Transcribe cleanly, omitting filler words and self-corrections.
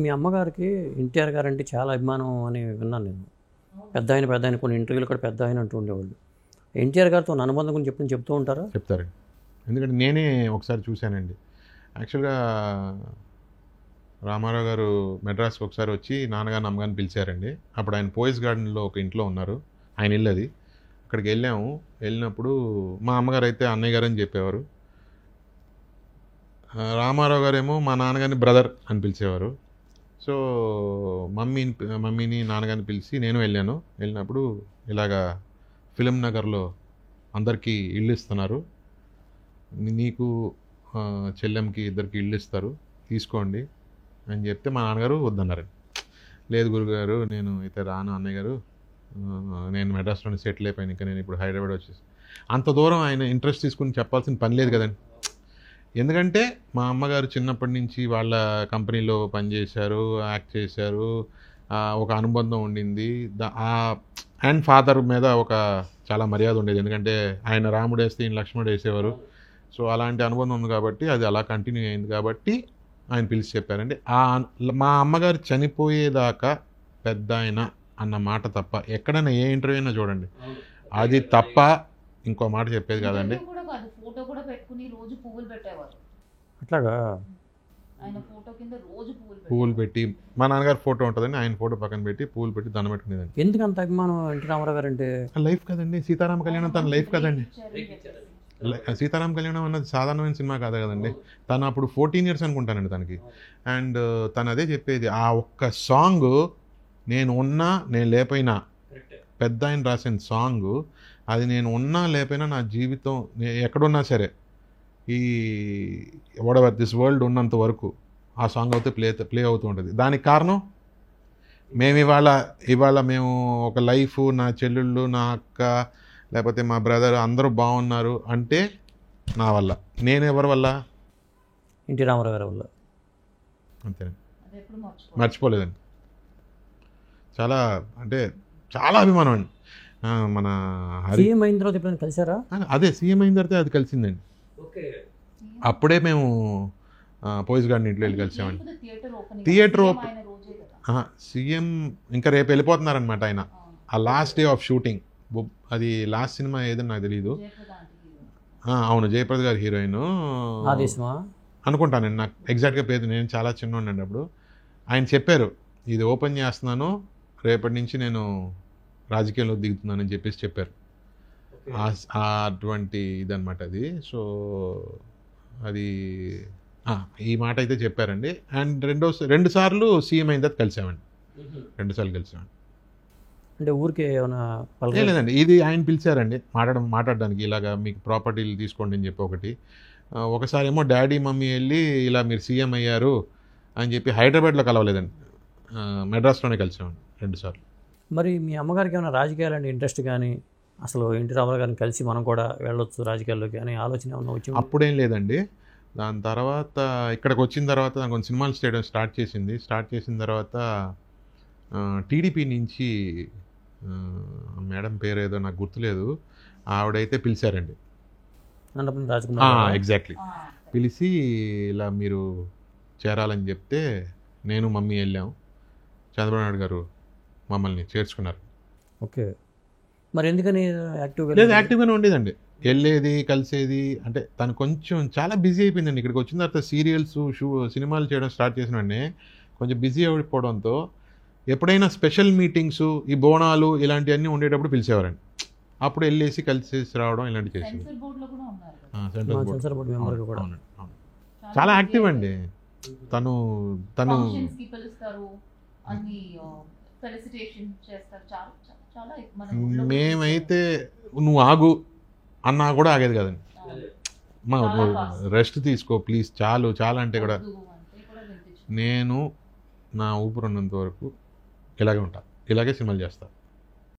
మీ అమ్మగారికి ఎన్టీఆర్ గారు అంటే చాలా అభిమానం అని విన్నాను నేను. పెద్ద ఆయన కొన్ని ఇంటర్వ్యూలు కూడా పెద్ద ఆయన అంటూ ఉండేవాళ్ళు. ఎన్టీఆర్ గారితో ఉన్న అనుబంధం గురించి చెప్తూ ఉంటారా? చెప్తారండి. ఎందుకంటే నేనే ఒకసారి చూశానండి. యాక్చువల్గా రామారావు గారు మెడ్రాస్కి ఒకసారి వచ్చి నాన్నగారిని అమ్మగారిని పిలిచారండి. అప్పుడు ఆయన పోయిస్ గార్డెన్లో ఒక ఇంట్లో ఉన్నారు. ఆయన ఇల్లు అది. అక్కడికి వెళ్ళినప్పుడు మా అమ్మగారు అయితే అన్నయ్య గారు అని చెప్పేవారు. రామారావు గారేమో మా నాన్నగారిని బ్రదర్ అని పిలిచేవారు. సో మమ్మీని నాన్నగారిని పిలిచి నేను వెళ్ళినప్పుడు ఇలాగా ఫిలిం నగర్లో అందరికీ ఇల్లు ఇస్తున్నారు, నీకు చెల్లెమ్మకి ఇద్దరికి ఇల్లు ఇస్తారు, తీసుకోండి అని చెప్తే మా నాన్నగారు వద్దన్నారు. లేదు గురుగారు, నేను అయితే రాను అన్నయ్య గారు, నేను మెడ్రాస్లోనే సెటిల్ అయిపోయాను, ఇంకా నేను ఇప్పుడు హైదరాబాద్ వచ్చేసి. అంత దూరం ఆయన ఇంట్రెస్ట్ తీసుకుని చెప్పాల్సిన పని లేదు కదండి. ఎందుకంటే మా అమ్మగారు చిన్నప్పటి నుంచి వాళ్ళ కంపెనీలో పనిచేశారు, యాక్ట్ చేశారు, ఒక అనుబంధం ఉండింది. అండ్ ఫాదర్ మీద ఒక చాలా మర్యాద ఉండేది, ఎందుకంటే ఆయన రాముడు వేస్తే ఈయన లక్ష్మణుడు వేసేవారు. సో అలాంటి అనుబంధం ఉంది కాబట్టి అది అలా కంటిన్యూ అయింది కాబట్టి ఆయన పిలిచి చెప్పారండి. మా అమ్మగారు చనిపోయేదాకా పెద్ద ఆయన అన్న మాట తప్ప ఎక్కడైనా ఏ ఇంటర్వ్యూ అయినా చూడండి, అది తప్ప ఇంకో మాట చెప్పేది కాదండి. ఫోటో కూడా పెట్టుకుని రోజు పువ్వులు పెట్టేవారు. అట్లాగా ఆయన ఫోటో కింద రోజు పువ్వులు పెట్టి, మా నాన్నగారు ఫోటో ఉంటుందండి, ఆయన ఫోటో పక్కన పెట్టి పువ్వులు పెట్టి దండం పెట్టుకునేదండి. ఎందుకు అంత అభిమానం ఎన్టీ రామారావు గారు అంటే? లైఫ్ కదండి, సీతారామ కళ్యాణం తన లైఫ్ కదండి. సీతారామ కళ్యాణం అన్నది సాధారణమైన సినిమా కాదు కదండి. తను అప్పుడు 14 years అనుకుంటానండి తనకి. అండ్ తను అదే చెప్పేది, ఆ ఒక్క సాంగ్ నేను ఉన్నా నేను లేకపోయినా, పెద్ద ఆయన రాసిన సాంగ్ అది, నేను ఉన్నా లేకపోయినా నా జీవితం ఎక్కడున్నా సరే ఈ వాటెవర్ దిస్ వరల్డ్ ఉన్నంత వరకు ఆ సాంగ్ అయితే ప్లే అవుతూ ఉంటుంది. దానికి కారణం మేము ఇవాళ మేము ఒక లైఫ్, నా చెల్లెళ్ళు, నా అక్క, లేకపోతే మా బ్రదర్ అందరూ బాగున్నారు అంటే నా వల్ల. నేను ఎవరి వల్ల? ఎన్టీ రామారావు గారి వల్ల. అంతేనండి, మర్చిపోలేదండి. చాలా అంటే చాలా అభిమానం అండి. మన సీఎం అయిన తర్వాత ఎప్పుడైనా కలిసారా? అదే సీఎం అయిన తర్వాత అది కలిసిందండి. అప్పుడే మేము పోయిస్ గార్డెన్ ఇంట్లో వెళ్ళి కలిసామండి. థియేటర్ సీఎం ఇంకా రేపు వెళ్ళిపోతున్నారనమాట ఆయన. ఆ లాస్ట్ డే ఆఫ్ షూటింగ్, అది లాస్ట్ సినిమా ఏదని నాకు తెలియదు. అవును, జయప్రద గారి హీరోయిన్ అనుకుంటానండి, నాకు ఎగ్జాక్ట్గా పేరు, నేను చాలా చిన్న ఉండండి అప్పుడు. ఆయన చెప్పారు, ఇది ఓపెన్ చేస్తున్నాను, రేపటి నుంచి నేను రాజకీయాల్లో దిగుతున్నానని చెప్పారు. అటువంటి ఇదనమాట అది. సో అది ఈ మాట అయితే చెప్పారండి. అండ్ రెండు సార్లు సీఎం అయిన తర్వాత కలిసామండి, 2 సార్లు కలిసామండి. అంటే ఊరికే ఏమైనా? లేదండి, ఇది ఆయన పిలిచారండి మాట్లాడడానికి, ఇలాగా మీకు ప్రాపర్టీలు తీసుకోండి అని చెప్పి ఒకసారి ఏమో డాడీ మమ్మీ వెళ్ళి ఇలా మీరు సీఎం అయ్యారు అని చెప్పి హైదరాబాద్లో కలవలేదండి, మెడ్రాస్లోనే కలిసామండి 2 సార్లు. మరి మీ అమ్మగారికి ఏమైనా రాజకీయాలంటే ఇంట్రెస్ట్ కానీ, అసలు ఎన్టీ రామారావు గారిని కలిసి మనం కూడా వెళ్ళొచ్చు రాజకీయాల్లోకి అని ఆలోచన ఏమన్నా వచ్చింది? అప్పుడేం లేదండి. దాని తర్వాత ఇక్కడికి వచ్చిన తర్వాత నాకు కొన్ని సినిమాలు చేయడం స్టార్ట్ చేసిన తర్వాత టీడీపీ నుంచి మేడం పేరు ఏదో నాకు గుర్తులేదు, ఆవిడైతే పిలిచారండి. ఎగ్జాక్ట్లీ, పిలిచి ఇలా మీరు చేరాలని చెప్తే నేను మమ్మీ వెళ్ళాము, చంద్రబాబు నాయుడు గారు మమ్మల్ని చేర్చుకున్నారు. ఓకే, మరి ఎందుకని యాక్టివ్గానే ఉండేదండి, వెళ్ళేది కలిసేది. అంటే తను కొంచెం చాలా బిజీ అయిపోయిందండి. ఇక్కడికి వచ్చిన తర్వాత సీరియల్స్ సినిమాలు చేయడం స్టార్ట్ చేసిన వెంటనే కొంచెం బిజీ అయిపోవడంతో ఎప్పుడైనా స్పెషల్ మీటింగ్స్, ఈ బోనాలు ఇలాంటివన్నీ ఉండేటప్పుడు పిలిచేవారండి. అప్పుడు వెళ్ళేసి కలిసేసి రావడం ఇలాంటివి చేసేది. సెంట్రల్ బోర్డ్ మెంబర్ కూడా చాలా యాక్టివ్ అండి తను. మేమైతే నువ్వు ఆగు అన్నా కూడా ఆగేది కదండి. రెస్ట్ తీసుకో ప్లీజ్, చాలా అంటే కూడా నేను నా ఊపిరి ఉన్నంత వరకు ఇలాగే ఉంటాను, ఇలాగే సినిమాలు చేస్తాను.